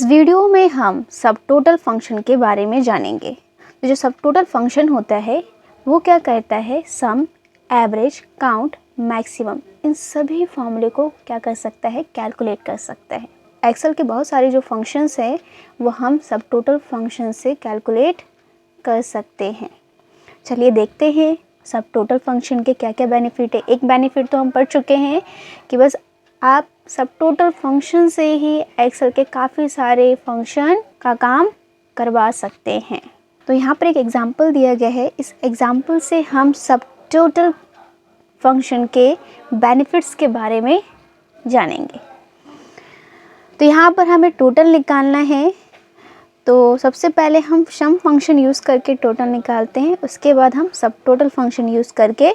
Video में हम सब टोटल फंक्शन के बारे में जानेंगे। तो जो सब टोटल फंक्शन होता है वो क्या करता है, सम, एवरेज, काउंट, मैक्सिमम, इन सभी फॉर्मूले को क्या कर सकता है, कैलकुलेट कर सकता है। एक्सेल के बहुत सारे जो फंक्शंस हैं वो हम सब टोटल फंक्शन से कैलकुलेट कर सकते हैं। चलिए देखते हैं सब टोटल फंक्शन के क्या क्या बेनिफिट है। एक बेनिफिट तो हम पढ़ चुके हैं कि बस आप सब टोटल फंक्शन से ही एक्सेल के काफ़ी सारे फंक्शन का काम करवा सकते हैं। तो यहाँ पर एक एग्जांपल दिया गया है, इस एग्जांपल से हम सब टोटल फंक्शन के बेनिफिट्स के बारे में जानेंगे। तो यहाँ पर हमें टोटल निकालना है, तो सबसे पहले हम सम फंक्शन यूज़ करके टोटल निकालते हैं, उसके बाद हम सब टोटल फंक्शन यूज़ करके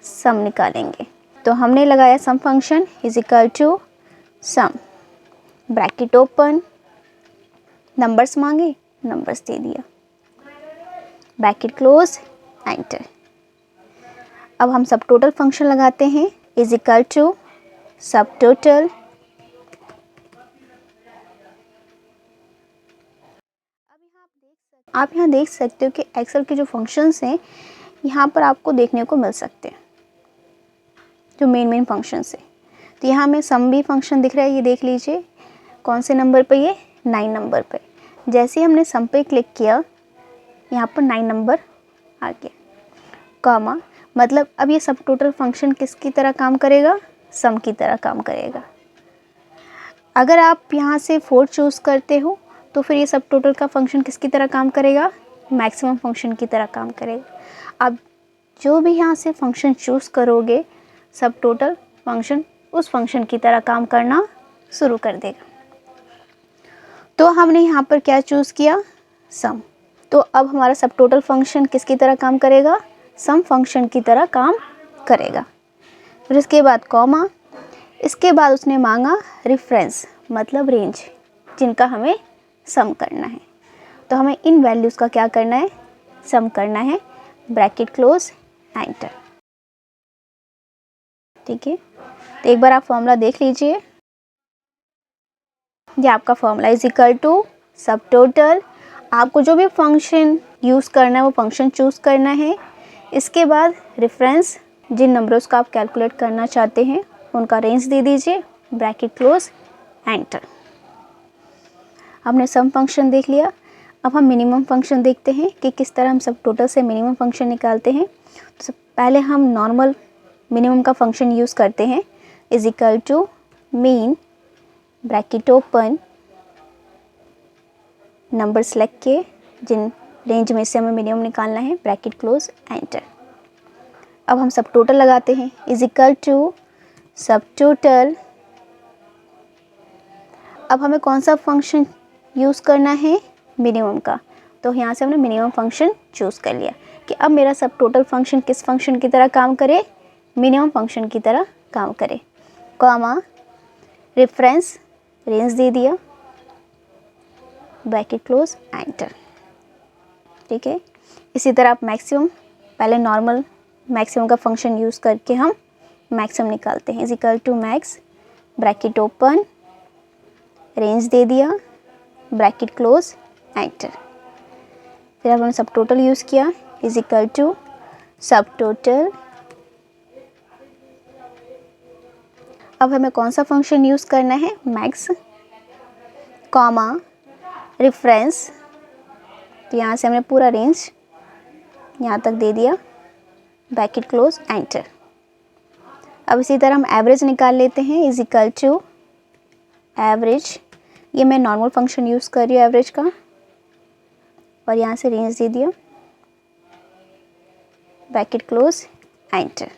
सम निकालेंगे। तो हमने लगाया sum function is equal to sum, bracket open, numbers मांगे, नंबर्स दे दिया, ब्रैकेट क्लोज, एंटर। अब हम सब टोटल फंक्शन लगाते हैं इज इक्वल टू सब टोटल, आप यहाँ देख सकते हो कि एक्सेल के जो फंक्शंस हैं यहाँ पर आपको देखने को मिल सकते हैं, जो मेन फंक्शंस है। तो यहाँ में सम भी फंक्शन दिख रहा है, ये देख लीजिए कौन से नंबर पे, ये 9 नंबर पे। जैसे ही हमने सम पे क्लिक किया यहाँ पर 9 नंबर आ गया, कॉमा, मतलब अब ये सब टोटल फंक्शन किसकी तरह काम करेगा, सम की तरह काम करेगा। अगर आप यहाँ से 4 चूज़ करते हो तो फिर ये सब टोटल का फंक्शन किसकी तरह काम करेगा, मैक्सिमम फंक्शन की तरह काम करेगा। अब जो भी यहाँ से फंक्शन चूज़ करोगे सब टोटल फंक्शन उस फंक्शन की तरह काम करना शुरू कर देगा। तो हमने यहाँ पर क्या चूज़ किया, सम। तो अब हमारा सब टोटल फंक्शन किसकी तरह काम करेगा, सम फंक्शन की तरह काम करेगा। फिर इसके बाद कॉमा, इसके बाद उसने मांगा रेफरेंस, मतलब रेंज जिनका हमें सम करना है। तो हमें इन वैल्यूज़ का क्या करना है, सम करना है, ब्रैकेट क्लोज, एंटर। ठीक है, तो एक बार आप फॉर्मूला देख लीजिए। ये आपका फॉर्मूला इज इक्वल टू सब टोटल, आपको जो भी फंक्शन यूज़ करना है वो फंक्शन चूज़ करना है। इसके बाद रेफरेंस, जिन नंबर्स का आप कैलकुलेट करना चाहते हैं उनका रेंज दे दीजिए, ब्रैकेट क्लोज, एंटर। हमने सम फंक्शन देख लिया। अब हम मिनिमम फंक्शन देखते हैं कि किस तरह हम सब टोटल से मिनिमम फंक्शन निकालते हैं। तो पहले हम नॉर्मल मिनिमम का फंक्शन यूज़ करते हैं, is equal to mean, bracket open, number select किए जिन रेंज में से हमें मिनिमम निकालना है, ब्रैकेट क्लोज, एंटर। अब हम सब टोटल लगाते हैं, is equal to subtotal. अब हमें कौन सा फंक्शन यूज़ करना है, मिनिमम का। तो यहाँ से हमने मिनिमम फंक्शन चूज़ कर लिया कि अब मेरा सब टोटल फंक्शन किस फंक्शन की तरह काम करे, मिनिमम फंक्शन की तरह काम करे, कॉमा, रेफरेंस, रेंज दे दिया, ब्रैकेट क्लोज, एंटर। ठीक है, इसी तरह आप मैक्सिमम, पहले नॉर्मल मैक्सिमम का फंक्शन यूज़ करके हम मैक्सिमम निकालते हैं, is equal to max, bracket open, range दे दिया, ब्रैकेट क्लोज, एंटर। फिर अब हमने सब टोटल यूज़ किया, is equal to subtotal. अब हमें कौन सा फंक्शन यूज़ करना है, मैक्स, कॉमा, रेफरेंस, तो यहाँ से हमने पूरा रेंज यहाँ तक दे दिया, ब्रैकेट क्लोज, एंटर। अब इसी तरह हम एवरेज निकाल लेते हैं, इज इक्वल टू एवरेज, ये मैं नॉर्मल फंक्शन यूज़ कर रही हूँ एवरेज का, और यहाँ से रेंज दे दिया, ब्रैकेट क्लोज, एंटर।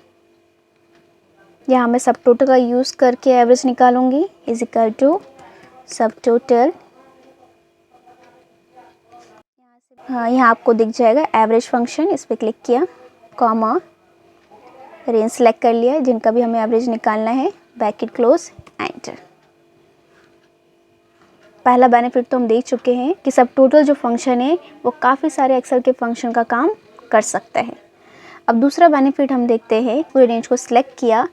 यहाँ मैं सब टोटल का यूज़ करके एवरेज निकालूंगी, इज इक्वल टू सब टोटल। हाँ, यहाँ आपको दिख जाएगा एवरेज फंक्शन, इस पर क्लिक किया, कॉमा, रेंज सेलेक्ट कर लिया जिनका भी हमें एवरेज निकालना है, ब्रैकेट क्लोज, एंटर। पहला बेनिफिट तो हम देख चुके हैं कि सब टोटल जो फंक्शन है वो काफ़ी सारे एक्सेल के फंक्शन का काम कर सकता है। अब दूसरा बेनिफिट हम देखते हैं, पूरे रेंज को सिलेक्ट किया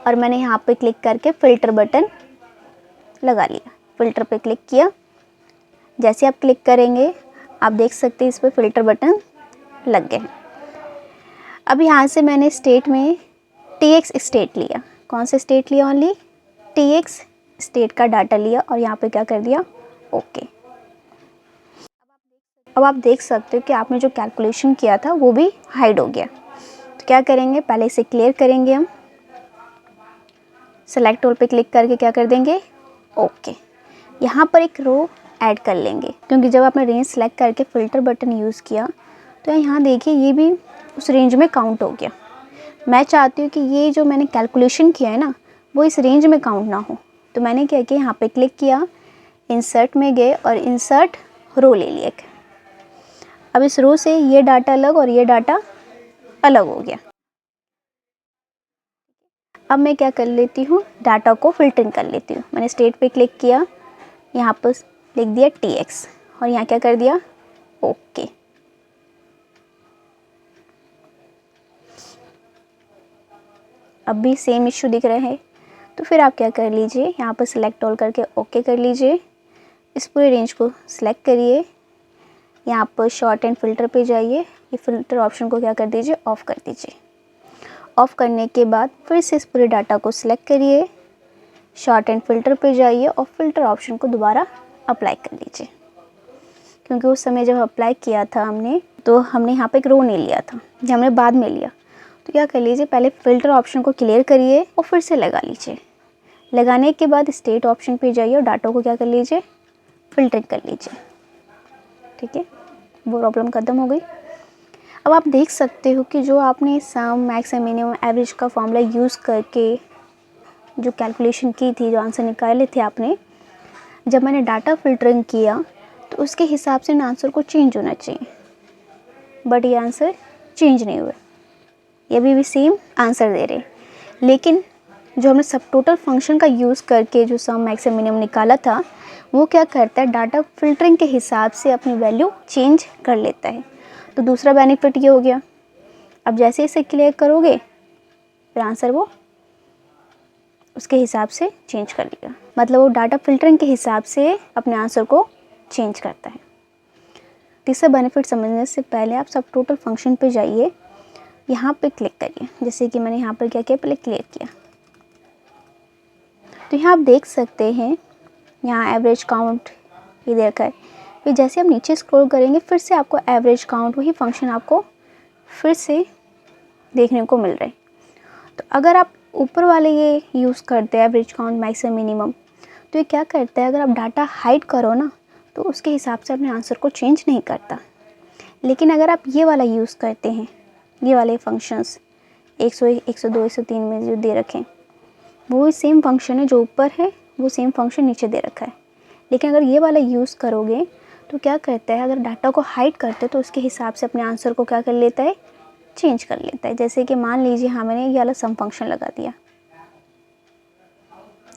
और मैंने यहाँ पे क्लिक करके फ़िल्टर बटन लगा लिया, फ़िल्टर पे क्लिक किया, जैसे आप क्लिक करेंगे आप देख सकते हैं इस पर फ़िल्टर बटन लग गए हैं। अब यहाँ से मैंने स्टेट में TX स्टेट लिया। कौन सा स्टेट लिया? ओनली TX स्टेट का डाटा लिया और यहाँ पे क्या कर दिया? ओके। अब आप देख सकते हो कि आपने जो कैलकुलेशन किया था वो भी हाइड हो गया। तो क्या करेंगे, पहले इसे क्लियर करेंगे हम। सेलेक्ट ऑल पे क्लिक करके क्या कर देंगे? ओके। यहाँ पर एक रो ऐड कर लेंगे क्योंकि जब आपने रेंज सेलेक्ट करके फ़िल्टर बटन यूज़ किया तो यहाँ देखिए ये भी उस रेंज में काउंट हो गया। मैं चाहती हूँ कि ये जो मैंने कैलकुलेशन किया है ना वो इस रेंज में काउंट ना हो, तो मैंने क्या किया, यहाँ पे क्लिक किया, इंसर्ट में गए और इंसर्ट रो ले लिया। अब इस रो से ये डाटा अलग और ये डाटा अलग हो गया। अब मैं क्या कर लेती हूँ, डाटा को फ़िल्टरिंग कर लेती हूँ। मैंने स्टेट पे क्लिक किया, यहाँ पर लिख दिया TX और यहाँ क्या कर दिया? ओके। अब भी सेम इशू दिख रहा है, तो फिर आप क्या कर लीजिए, यहाँ पर सिलेक्ट ऑल करके ओके कर लीजिए। इस पूरे रेंज को सिलेक्ट करिए, यहाँ पर शॉर्ट एंड फिल्टर पे जाइए, ये फ़िल्टर ऑप्शन को क्या कर दीजिए? ऑफ़ कर दीजिए। ऑफ़ करने के बाद फिर से इस पूरे डाटा को सिलेक्ट करिए, शॉर्ट एंड फिल्टर पे जाइए और फिल्टर ऑप्शन को दोबारा अप्लाई कर लीजिए। क्योंकि उस समय जब अप्लाई किया था हमने तो हमने यहाँ पे एक रो नहीं लिया था, जो हमने बाद में लिया। तो क्या कर लीजिए, पहले फ़िल्टर ऑप्शन को क्लियर करिए और फिर से लगा लीजिए। लगाने के बाद स्टेट ऑप्शन पे जाइए और डाटा को क्या कर लीजिए? फ़िल्टरिंग कर लीजिए। ठीक है, वो प्रॉब्लम ख़त्म हो गई। अब आप देख सकते हो कि जो आपने सम, मैक्स, मिनिमम, एवरेज का फॉर्मूला यूज़ करके जो कैलकुलेशन की थी, जो आंसर निकाले थे आपने, जब मैंने डाटा फ़िल्टरिंग किया तो उसके हिसाब से आंसर को चेंज होना चाहिए, बट ये आंसर चेंज नहीं हुआ। ये भी सेम आंसर दे रहे, लेकिन जो हमने सब टोटल फंक्शन का यूज़ करके जो सम, मैक्स, मिनिमम निकाला था वो क्या करता है, डाटा फ़िल्टरिंग के हिसाब से अपनी वैल्यू चेंज कर लेता है। तो दूसरा बेनिफिट ये हो गया। अब जैसे इसे क्लियर करोगे फिर आंसर वो उसके हिसाब से चेंज कर लेगा, मतलब वो डाटा फ़िल्टरिंग के हिसाब से अपने आंसर को चेंज करता है। तीसरा बेनिफिट समझने से पहले आप सब टोटल फंक्शन पे जाइए, यहाँ पे क्लिक करिए। जैसे कि मैंने यहाँ पर क्या किया, पहले क्लियर किया। तो यहाँ आप देख सकते हैं, यहाँ एवरेज काउंट ये दे रखा है। फिर जैसे आप नीचे स्क्रॉल करेंगे फिर से आपको एवरेज काउंट वही फंक्शन आपको फिर से देखने को मिल रहा है। तो अगर आप ऊपर वाले ये यूज़ करते हैं एवरेज काउंट, मैक्स, मिनिमम, तो ये क्या करता है, अगर आप डाटा हाइड करो ना तो उसके हिसाब से अपने आंसर को चेंज नहीं करता। लेकिन अगर आप ये वाला यूज़ करते हैं, ये वाले फंक्शंस 101, 102, 103 में जो दे रखे हैं वो सेम फंक्शन है, जो ऊपर है वो सेम फंक्शन नीचे दे रखा है। लेकिन अगर ये वाला यूज़ करोगे तो क्या करता है, अगर डाटा को हाइड करते तो उसके हिसाब से अपने आंसर को क्या कर लेता है, चेंज कर लेता है। जैसे कि मान लीजिए हाँ मैंने ये वाला सम फंक्शन लगा दिया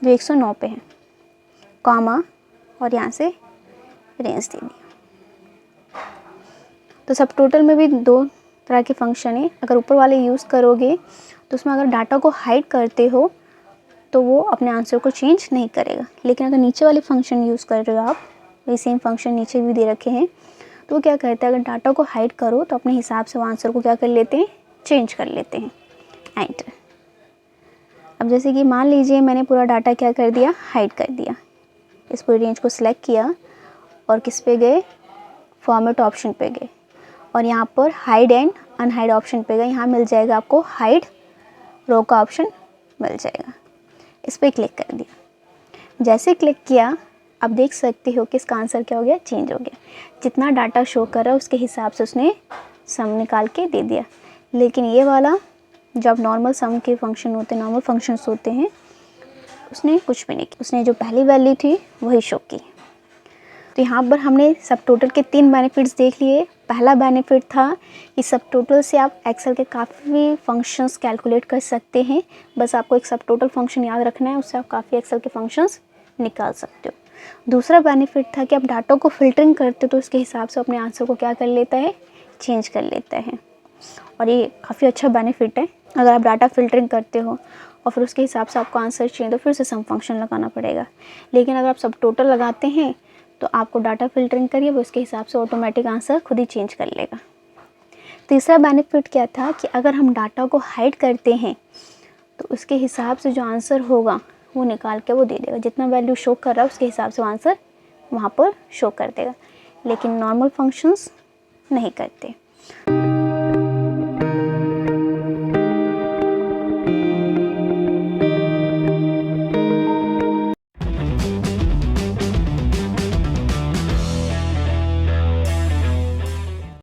जो 109 पे है, कॉमा और यहाँ से रेंज दे दिया। तो सब टोटल में भी दो तरह के फंक्शन है। अगर ऊपर वाले यूज़ करोगे तो उसमें अगर डाटा को हाइड करते हो तो वो अपने आंसर को चेंज नहीं करेगा। लेकिन अगर नीचे वाले फंक्शन यूज़ कर रहे हो आप, वही सेम फंक्शन नीचे भी दे रखे हैं, तो वो क्या करता है, अगर डाटा को हाइड करो तो अपने हिसाब से वो आंसर को क्या कर लेते हैं, चेंज कर लेते हैं। एंटर। अब जैसे कि मान लीजिए मैंने पूरा डाटा क्या कर दिया, हाइड कर दिया। इस पूरी रेंज को सिलेक्ट किया और किस पे गए, फॉर्मेट ऑप्शन पे गए और यहाँ पर हाइड एंड अनहाइड ऑप्शन पे गए। यहाँ मिल जाएगा आपको हाइड रो का ऑप्शन मिल जाएगा। इस पर क्लिक कर दिया। जैसे क्लिक किया आप देख सकते हो कि इसका आंसर क्या हो गया, चेंज हो गया। जितना डाटा शो कर रहा है उसके हिसाब से उसने सम निकाल के दे दिया। लेकिन ये वाला जब नॉर्मल सम के फंक्शन होते हैं, नॉर्मल फंक्शंस होते हैं, उसने कुछ भी नहीं किया, उसने जो पहली वैल्यू थी वही शो की। तो यहाँ पर हमने सब टोटल के 3 बेनिफिट्स देख लिए। पहला बेनिफिट था कि सब टोटल से आप एक्सेल के काफ़ी फंक्शंस कैलकुलेट कर सकते हैं। बस आपको एक सब टोटल फंक्शन याद रखना है, उससे आप काफ़ी एक्सेल के फंक्शंस निकाल सकते हो। दूसरा बेनिफिट था कि आप डाटा को फ़िल्टरिंग करते हो तो उसके हिसाब से अपने आंसर को क्या कर लेता है, चेंज कर लेता है। और ये काफ़ी अच्छा बेनिफिट है। अगर आप डाटा फ़िल्टरिंग करते हो और फिर उसके हिसाब से आपको आंसर चाहिए तो फिर से सम फंक्शन लगाना पड़ेगा। लेकिन अगर आप सब टोटल लगाते हैं तो आपको डाटा फिल्टरिंग करिए, वो उसके हिसाब से ऑटोमेटिक आंसर खुद ही चेंज कर लेगा। तीसरा बेनिफिट क्या था कि अगर हम डाटा को हाइड करते हैं तो उसके हिसाब से जो आंसर होगा वो निकाल के वो दे देगा, जितना वैल्यू शो कर रहा है उसके हिसाब से वो आंसर वहाँ पर शो कर देगा, लेकिन नॉर्मल फंक्शंस नहीं करते।